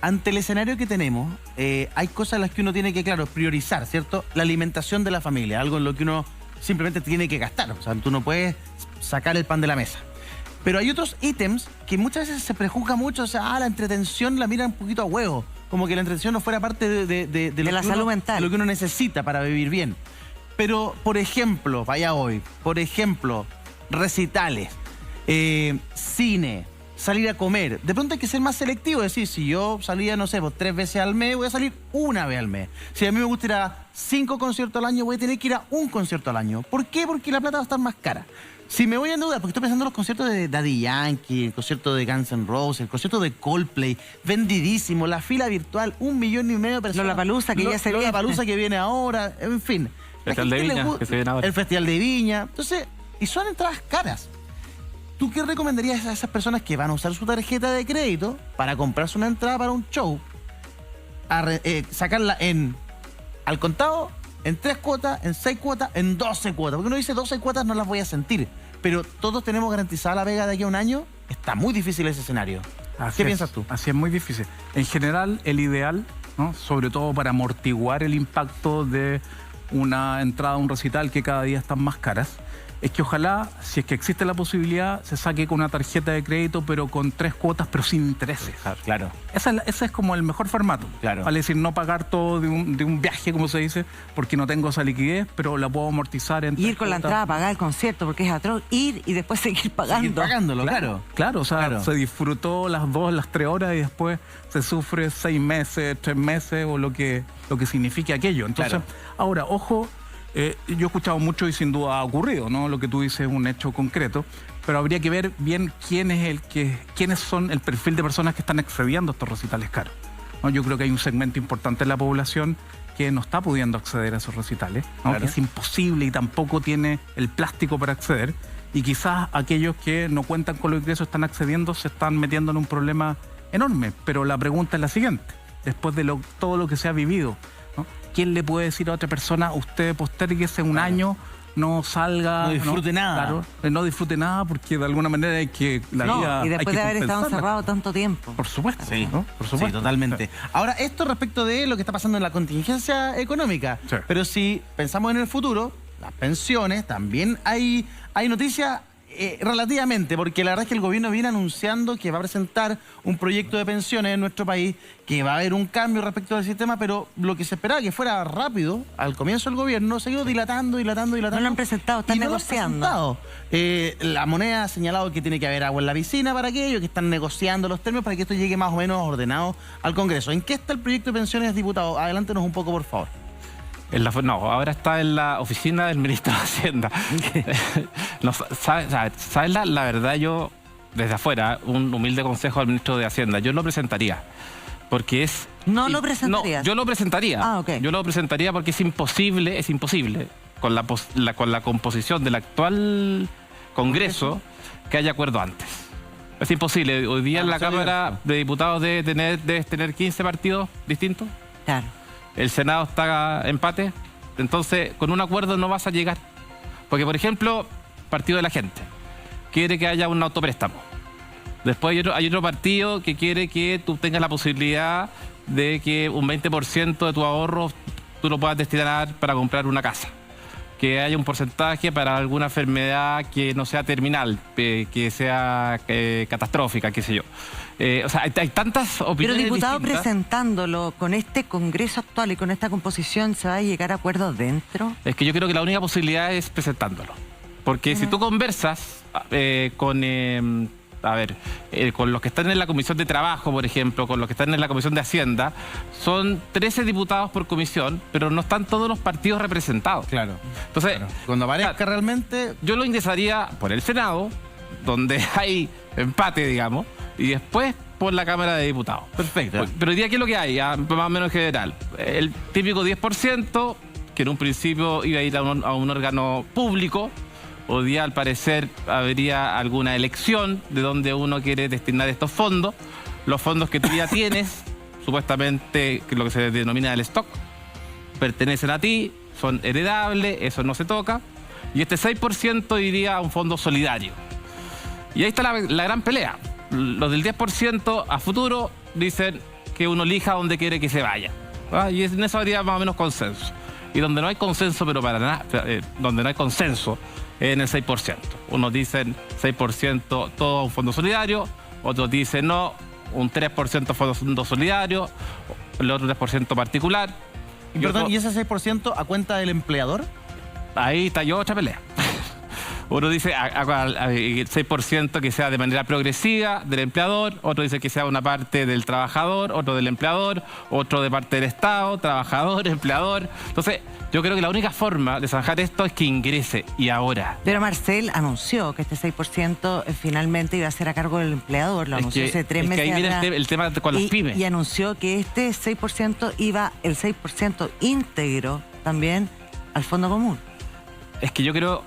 ante el escenario que tenemos, hay cosas en las que uno tiene que, claro, priorizar, ¿cierto? La alimentación de la familia, algo en lo que uno simplemente tiene que gastar. O sea, tú no puedes sacar el pan de la mesa. Pero hay otros ítems que muchas veces se prejuzga mucho, o sea, la entretención la miran un poquito a huevo, como que la entretención no fuera parte de la salud mental, lo que uno necesita para vivir bien. Pero, por ejemplo, vaya hoy, por ejemplo, recitales, cine, salir a comer. De pronto hay que ser más selectivo, es decir, si yo salía, no sé, pues 3 veces al mes, voy a salir 1 vez al mes. Si a mí me gusta ir a 5 conciertos al año, voy a tener que ir a 1 concierto al año. ¿Por qué? Porque la plata va a estar más cara. Si me voy a endeudar, porque estoy pensando en los conciertos de Daddy Yankee, el concierto de Guns N' Roses, el concierto de Coldplay, vendidísimo, la fila virtual, 1,5 millones de personas. Lollapalooza, que ya se viene. Lollapalooza que viene ahora, en fin. El Festival de Viña, que se viene ahora. El Festival de Viña. Entonces, y son entradas caras. ¿Tú qué recomendarías a esas personas que van a usar su tarjeta de crédito para comprarse una entrada para un show? Sacarla al contado, en 3 cuotas, en 6 cuotas, en 12 cuotas. Porque uno dice 12 cuotas no las voy a sentir. Pero todos tenemos garantizada la vega de aquí a un año. Está muy difícil ese escenario. ¿Qué piensas tú? Así es, muy difícil. En general, el ideal, ¿no?, sobre todo para amortiguar el impacto de una entrada a un recital que cada día están más caras, es que ojalá, si es que existe la posibilidad, se saque con una tarjeta de crédito, pero con 3 cuotas, pero sin intereses. Claro. Ese es como el mejor formato. Claro. Vale decir, no pagar todo de un viaje, como se dice, porque no tengo esa liquidez, pero la puedo amortizar en 3 ir con la cuotas. entrada a pagar el concierto, porque es atroz. Ir y después seguir pagando. Seguir pagándolo, claro. Claro, o sea, Claro. se disfrutó las 2, las 3 horas y después se sufre 6 meses, 3 meses o lo que signifique aquello. Entonces, Claro. ahora, ojo. Yo he escuchado mucho y sin duda ha ocurrido, ¿no? Lo que tú dices es un hecho concreto, pero habría que ver bien quiénes son el perfil de personas que están accediendo a estos recitales caros, ¿no? Yo creo que hay un segmento importante de la población que no está pudiendo acceder a esos recitales, ¿no? Claro. Que es imposible y tampoco tiene el plástico para acceder, y quizás aquellos que no cuentan con los ingresos están accediendo, se están metiendo en un problema enorme. Pero la pregunta es la siguiente: después de todo lo que se ha vivido, ¿no?, ¿quién le puede decir a otra persona, usted postérguese un año, no salga, no disfrute nada? Claro, no disfrute nada, porque de alguna manera hay que la vida, y después hay que de haber estado compensarla. encerrado tanto tiempo. Por supuesto. Sí, ¿no? Por supuesto. Sí, totalmente. Ahora, esto respecto de lo que está pasando en la contingencia económica. Sí. Pero si pensamos en el futuro, las pensiones, también hay noticias relativamente, porque la verdad es que el gobierno viene anunciando que va a presentar un proyecto de pensiones en nuestro país, que va a haber un cambio respecto del sistema, pero lo que se esperaba que fuera rápido, al comienzo del gobierno, se ha ido dilatando. No lo han presentado, están negociando. La moneda ha señalado que tiene que haber agua en la piscina para aquello, que están negociando los términos para que esto llegue más o menos ordenado al Congreso. ¿En qué está el proyecto de pensiones, diputado? Adelántenos un poco, por favor. Ahora está en la oficina del ministro de Hacienda. No, ¿sabes la verdad? Yo, desde afuera, un humilde consejo al ministro de Hacienda, yo lo presentaría. Porque es... ¿No lo presentarías? No, yo lo presentaría. Ah, ok. Yo lo presentaría porque es imposible, con la composición del actual Congreso, que haya acuerdo antes. Es imposible. Hoy día en la Cámara de Diputados debes tener 15 partidos distintos. Claro. El Senado está empate, entonces con un acuerdo no vas a llegar. Porque, por ejemplo, Partido de la Gente quiere que haya un autopréstamo. Después hay otro partido que quiere que tú tengas la posibilidad de que un 20% de tu ahorro tú lo puedas destinar para comprar una casa. Que haya un porcentaje para alguna enfermedad que no sea terminal, que sea catastrófica, qué sé yo. O sea, hay tantas opiniones. Pero, diputado, distintas. Presentándolo con este Congreso actual y con esta composición, ¿se va a llegar a acuerdos dentro? Es que yo creo que la única posibilidad es presentándolo. Porque si tú conversas con los que están en la Comisión de Trabajo, por ejemplo, con los que están en la Comisión de Hacienda, son 13 diputados por comisión, pero no están todos los partidos representados. Claro. Entonces, Cuando aparezca realmente... yo lo ingresaría por el Senado, donde hay empate, digamos, y después por la Cámara de Diputados. Perfecto. Pero hoy día, ¿qué es lo que hay? Más o menos general. El típico 10%, que en un principio iba a ir a un órgano público. Hoy día, al parecer, habría alguna elección de donde uno quiere destinar estos fondos. Los fondos que tú ya tienes, supuestamente, que es lo que se denomina el stock, pertenecen a ti, son heredables, eso no se toca. Y este 6% iría a un fondo solidario. Y ahí está la gran pelea. Los del 10% a futuro dicen que uno elija donde quiere que se vaya. Y en eso habría más o menos consenso. Y donde no hay consenso, pero para nada, donde no hay consenso, es en el 6%. Unos dicen 6% todo a un fondo solidario, otros dicen no, un 3% fondo solidario, el otro 3% particular. Y perdón, ¿y ese 6% a cuenta del empleador? Ahí está yo otra pelea. Uno dice el 6% que sea de manera progresiva del empleador, otro dice que sea una parte del trabajador, otro del empleador, otro de parte del Estado, trabajador, empleador. Entonces, yo creo que la única forma de zanjar esto es que ingrese, y ahora. Pero Marcel anunció que este 6% finalmente iba a ser a cargo del empleador, lo anunció hace 3 meses ahí viene atrás. el tema con las pymes. Y anunció que este 6% iba, el 6% íntegro también al fondo común. Es que yo creo,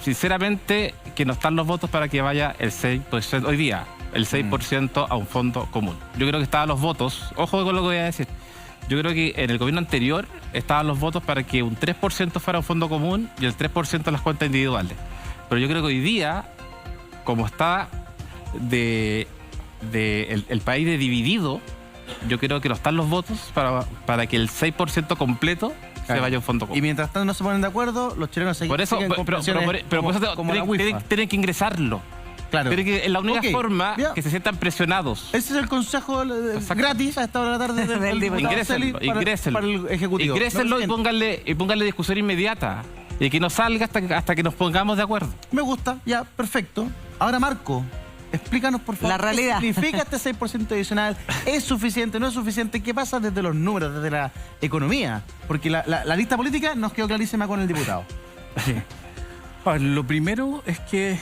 sinceramente, que no están los votos para que vaya el 6%, hoy día, el 6% a un fondo común. Yo creo que estaban los votos, ojo con lo que voy a decir, yo creo que en el gobierno anterior estaban los votos para que un 3% fuera un fondo común y el 3% a las cuentas individuales. Pero yo creo que hoy día, como está el país de dividido, yo creo que no están los votos para que el 6% completo se vaya a un fondo común. Y mientras tanto no se ponen de acuerdo, los chilenos Por eso, siguen con pero presiones por eso como la UEFA. tienen que ingresarlo. Claro. Es la única Ok, forma ya. que se sientan presionados. Ese es el consejo gratis a esta hora de la tarde del diputado Celi Ingrésenlo. para el Ejecutivo. Ingrésenlo y pónganle discusión inmediata. Y que no salga hasta que nos pongamos de acuerdo. Me gusta, ya, perfecto. Ahora, Marco, explícanos, por favor, La realidad. ¿qué significa este 6% adicional? ¿Es suficiente? ¿No es suficiente? ¿Qué pasa desde los números, desde la economía? Porque la lista política nos quedó clarísima con el diputado. A ver, lo primero es que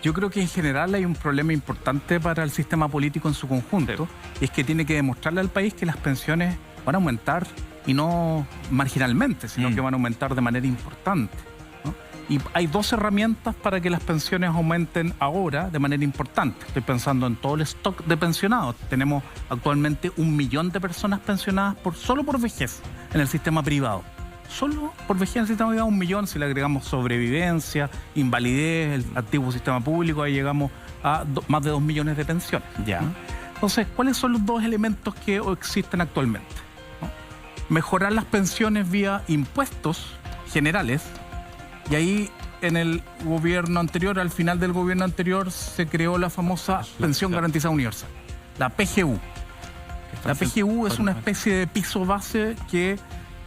yo creo que en general hay un problema importante para el sistema político en su conjunto, y es que tiene que demostrarle al país que las pensiones van a aumentar, y no marginalmente, sino que van a aumentar de manera importante, ¿no? Y hay 2 herramientas para que las pensiones aumenten ahora de manera importante. Estoy pensando en todo el stock de pensionados. Tenemos actualmente 1 millón de personas pensionadas solo por vejez en el sistema privado. Solo por vejez en el sistema privado 1 millón. Si le agregamos sobrevivencia, invalidez, el antiguo sistema público, ahí llegamos a más de 2 millones de pensiones, Ya. ¿no? Entonces, ¿cuáles son los 2 elementos que existen actualmente? ¿No? Mejorar las pensiones vía impuestos generales. Y ahí en el gobierno anterior, al final del gobierno anterior, se creó la famosa Pensión Garantizada Universal, la PGU. La PGU es una especie de piso base que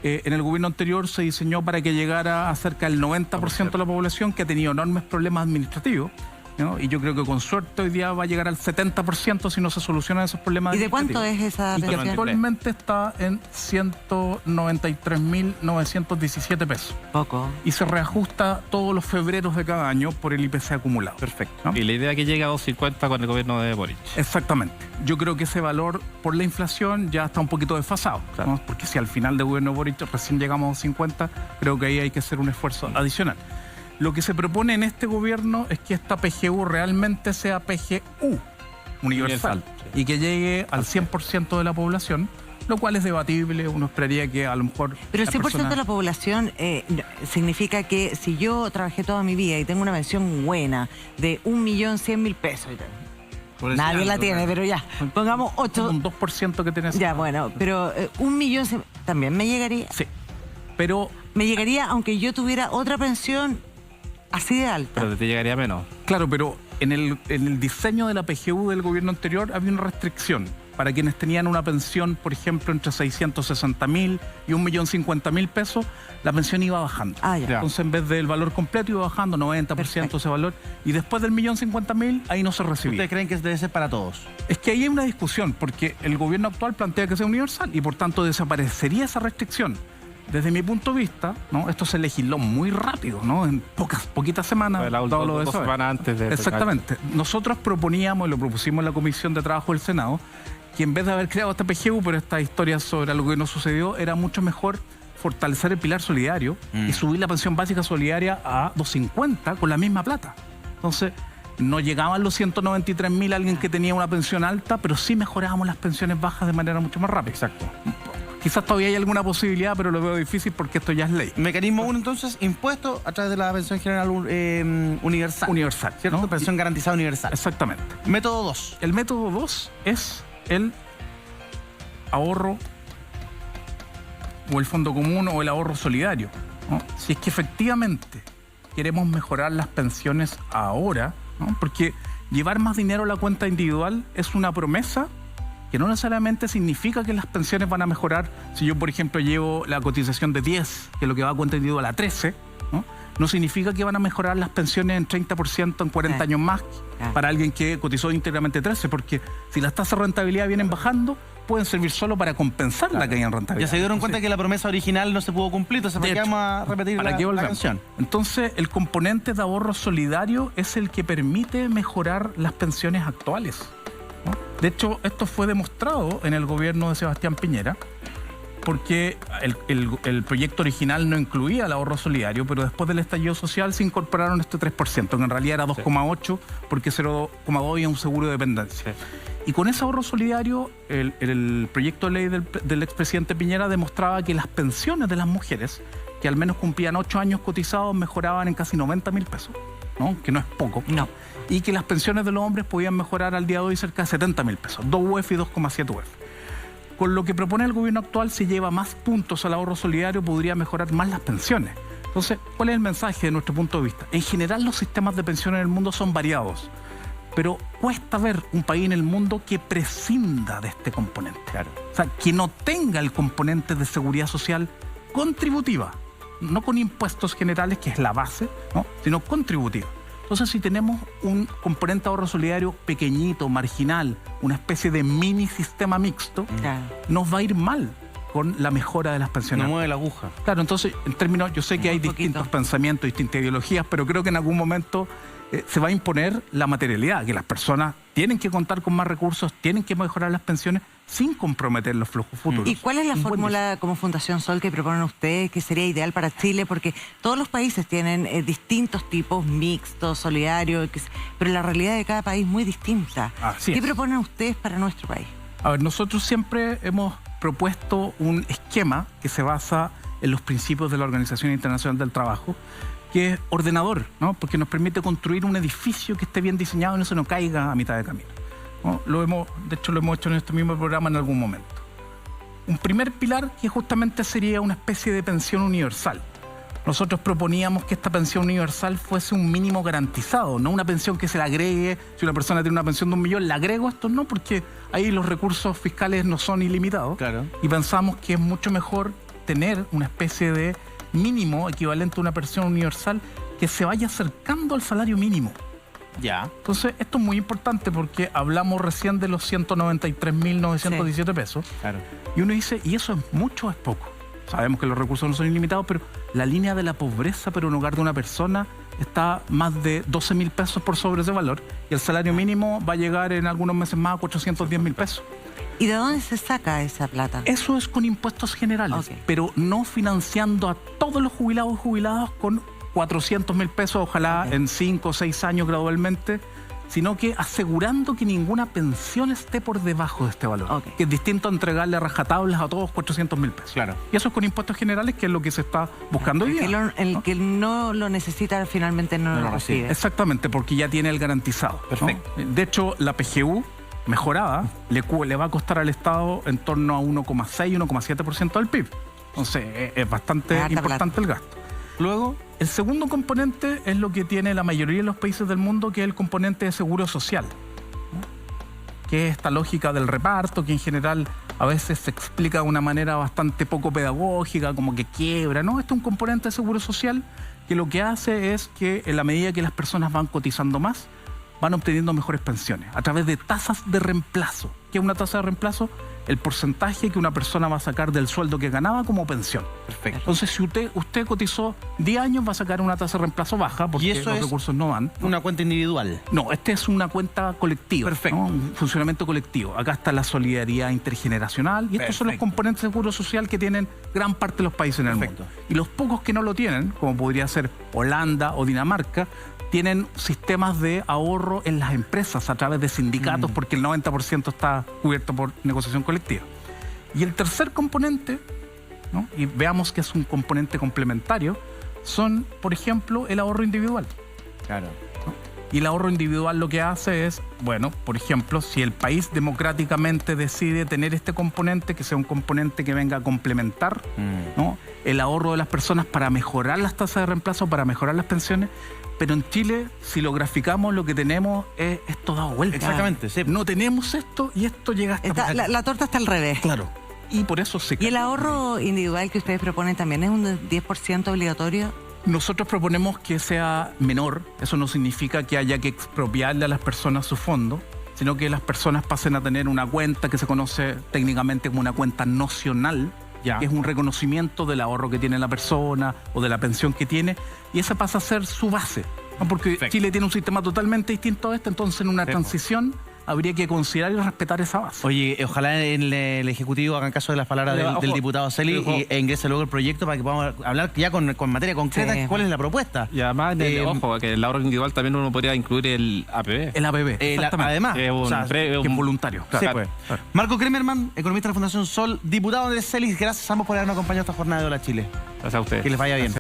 en el gobierno anterior se diseñó para que llegara a cerca del 90% de la población, que ha tenido enormes problemas administrativos, ¿no? Y yo creo que con suerte hoy día va a llegar al 70% si no se solucionan esos problemas ¿Y de cuánto administrativos. es esa Y que pensión? actualmente está en 193.917 pesos. Poco. Y se reajusta todos los febreros de cada año por el IPC acumulado. Perfecto. ¿no? Y la idea es que llegue a 2.50 con el gobierno de Boric. Exactamente. Yo creo que ese valor por la inflación ya está un poquito desfasado, Claro. ¿no? Porque si al final del gobierno de Boric recién llegamos a 50, creo que ahí hay que hacer un esfuerzo adicional. Lo que se propone en este gobierno es que esta PGU realmente sea PGU, universal, y que llegue al 100% de la población, lo cual es debatible. Uno esperaría que a lo mejor... Pero el 100% persona- de la población significa que si yo trabajé toda mi vida y tengo una pensión buena de 1.100.000 pesos, nadie la tiene, pero ya, pongamos 8. Un 2% que tiene... Ya, bueno, pero 1.100.000 también me llegaría. Sí, pero... Me llegaría aunque yo tuviera otra pensión así de alta. Pero te llegaría menos. Claro, pero en el diseño de la PGU del gobierno anterior había una restricción para quienes tenían una pensión, por ejemplo, entre 660.000 y 1.050.000 pesos, la pensión iba bajando. Ah, ya. Entonces, en vez del valor completo, iba bajando 90% Perfecto. ese valor. Y después del 1.050.000, ahí no se recibía. ¿Ustedes creen que debe ser para todos? Es que ahí hay una discusión, porque el gobierno actual plantea que sea universal y por tanto desaparecería esa restricción. Desde mi punto de vista, ¿no? Esto se legisló muy rápido, ¿no? En poquitas semanas. La dado lo de 2 eso. semanas antes de... Exactamente. Nosotros proponíamos, y lo propusimos en la Comisión de Trabajo del Senado, que en vez de haber creado esta PGU, pero esta historia sobre algo que no sucedió, era mucho mejor fortalecer el pilar solidario y subir la pensión básica solidaria a 250 con la misma plata. Entonces, no llegaban los 193.000 alguien que tenía una pensión alta, pero sí mejorábamos las pensiones bajas de manera mucho más rápida. Exacto. Quizás todavía hay alguna posibilidad, pero lo veo difícil porque esto ya es ley. Mecanismo 1, entonces, impuesto a través de la pensión general universal. Universal, ¿Cierto? ¿no? Pensión garantizada universal. Exactamente. Método 2. El método 2 es el ahorro o el fondo común o el ahorro solidario, ¿no? Si es que efectivamente queremos mejorar las pensiones ahora, ¿no? Porque llevar más dinero a la cuenta individual es una promesa que no necesariamente significa que las pensiones van a mejorar. Si yo, por ejemplo, llevo la cotización de 10, que es lo que va a cuenta individual, a 13, no significa que van a mejorar las pensiones en 30% en 40 años más para alguien que cotizó íntegramente 13, porque si las tasas de rentabilidad vienen bajando, pueden servir solo para compensar la caída en rentabilidad. Ya se dieron cuenta que la promesa original no se pudo cumplir, entonces ¿para qué vamos a repetir la canción? Entonces, el componente de ahorro solidario es el que permite mejorar las pensiones actuales, ¿no? De hecho, esto fue demostrado en el gobierno de Sebastián Piñera, porque el proyecto original no incluía el ahorro solidario, pero después del estallido social se incorporaron este 3%, que en realidad era 2,8%, porque 0,2% había un seguro de dependencia. Sí. Y con ese ahorro solidario, el proyecto de ley del expresidente Piñera demostraba que las pensiones de las mujeres, que al menos cumplían 8 años cotizados, mejoraban en casi 90.000 pesos, ¿no? Que no es poco. No. Y que las pensiones de los hombres podían mejorar al día de hoy cerca de 70.000 pesos, 2 UF y 2,7 UF. Con lo que propone el gobierno actual, si lleva más puntos al ahorro solidario, podría mejorar más las pensiones. Entonces, ¿cuál es el mensaje de nuestro punto de vista? En general, los sistemas de pensiones en el mundo son variados, pero cuesta ver un país en el mundo que prescinda de este componente. Claro. O sea, que no tenga el componente de seguridad social contributiva, no con impuestos generales, que es la base, ¿no? Sino contributiva. Entonces, si tenemos un componente de ahorro solidario pequeñito, marginal, una especie de mini sistema mixto, nos va a ir mal con la mejora de las pensiones. No mueve la aguja. Claro, entonces, en términos, yo sé que hay distintos pensamientos, distintas ideologías, pero creo que en algún momento se va a imponer la materialidad, que las personas tienen que contar con más recursos, tienen que mejorar las pensiones sin comprometer los flujos futuros. ¿Y cuál es la fórmula como Fundación Sol que proponen ustedes que sería ideal para Chile? Porque todos los países tienen distintos tipos, mixtos, solidarios, pero la realidad de cada país es muy distinta. ¿Qué proponen ustedes para nuestro país? A ver, nosotros siempre hemos propuesto un esquema que se basa en los principios de la Organización Internacional del Trabajo, que es ordenador, ¿no? Porque nos permite construir un edificio que esté bien diseñado y no se nos caiga a mitad de camino, ¿no? De hecho, lo hemos hecho en este mismo programa en algún momento. Un primer pilar que justamente sería una especie de pensión universal. Nosotros proponíamos que esta pensión universal fuese un mínimo garantizado, no una pensión que se le agregue. Si una persona tiene una pensión de 1 millón, ¿le agrego esto? No, porque ahí los recursos fiscales no son ilimitados. Claro. Y pensamos que es mucho mejor tener una especie de mínimo equivalente a una pensión universal que se vaya acercando al salario mínimo. Ya. Entonces, esto es muy importante porque hablamos recién de los 193.917 pesos. Claro. Y uno dice, ¿y eso es mucho o es poco? Sabemos que los recursos no son ilimitados, pero la línea de la pobreza para un hogar de una persona está más de 12.000 pesos por sobre ese valor, y el salario mínimo va a llegar en algunos meses más a 410.000 pesos. ¿Y de dónde se saca esa plata? Eso es con impuestos generales, pero no financiando a todos los jubilados y jubiladas con 400.000 pesos, ojalá en 5 o 6 años gradualmente, sino que asegurando que ninguna pensión esté por debajo de este valor. Que es distinto a entregarle rajatablas a todos 400.000 pesos. Claro. Y eso es con impuestos generales, que es lo que se está buscando hoy día. El que no lo necesita finalmente no lo recibe. Exactamente, porque ya tiene el garantizado. Perfecto. ¿No? De hecho, la PGU mejorada le va a costar al Estado en torno a 1,6, 1,7% del PIB. Entonces, es bastante importante el gasto. Luego, el segundo componente es lo que tiene la mayoría de los países del mundo, que es el componente de seguro social, ¿no? Que es esta lógica del reparto, que en general a veces se explica de una manera bastante poco pedagógica, como que quiebra, ¿no? Este es un componente de seguro social que lo que hace es que en la medida que las personas van cotizando más, van obteniendo mejores pensiones a través de tasas de reemplazo. ¿Qué es una tasa de reemplazo? El porcentaje que una persona va a sacar del sueldo que ganaba como pensión. Perfecto. Entonces, si usted cotizó 10 años, va a sacar una tasa de reemplazo baja porque los recursos no van. Una cuenta individual. No, esta es una cuenta colectiva. Perfecto. ¿no? Un funcionamiento colectivo. Acá está la solidaridad intergeneracional y estos son los componentes de seguro social que tienen gran parte de los países en el mundo. Y los pocos que no lo tienen, como podría ser Holanda o Dinamarca, tienen sistemas de ahorro en las empresas a través de sindicatos, porque el 90% está cubierto por negociación colectiva. Y el tercer componente, ¿no? Y veamos que es un componente complementario, son, por ejemplo, el ahorro individual. Claro. ¿No? Y el ahorro individual lo que hace es, bueno, por ejemplo, si el país democráticamente decide tener este componente, que sea un componente que venga a complementar, ¿no?, el ahorro de las personas para mejorar las tasas de reemplazo, para mejorar las pensiones. Pero en Chile, si lo graficamos, lo que tenemos es esto dado vuelta. Exactamente, sí. No tenemos esto y esto llega hasta... La torta está al revés. Claro. Y por eso se... ¿Y el ahorro individual que ustedes proponen también es un 10% obligatorio? Nosotros proponemos que sea menor. Eso no significa que haya que expropiarle a las personas su fondo, sino que las personas pasen a tener una cuenta que se conoce técnicamente como una cuenta nocional, que es un reconocimiento del ahorro que tiene la persona o de la pensión que tiene, y esa pasa a ser su base, ¿no? Porque Perfecto. Chile tiene un sistema totalmente distinto a este, entonces en una transición habría que considerar y respetar esa base. Oye, ojalá en el Ejecutivo hagan caso de las palabras del diputado Celi e ingrese luego el proyecto para que podamos hablar ya con materia concreta cuál es la propuesta. Y además, ojo, que el ahorro individual también uno podría incluir el APB. El APB, exactamente. Además, Que es que es voluntario. Sí, Claro. pues. Marco Kremerman, economista de la Fundación Sol, diputado de Celis, gracias a ambos por habernos acompañado esta jornada de Hola Chile. Gracias a ustedes. Que les vaya bien.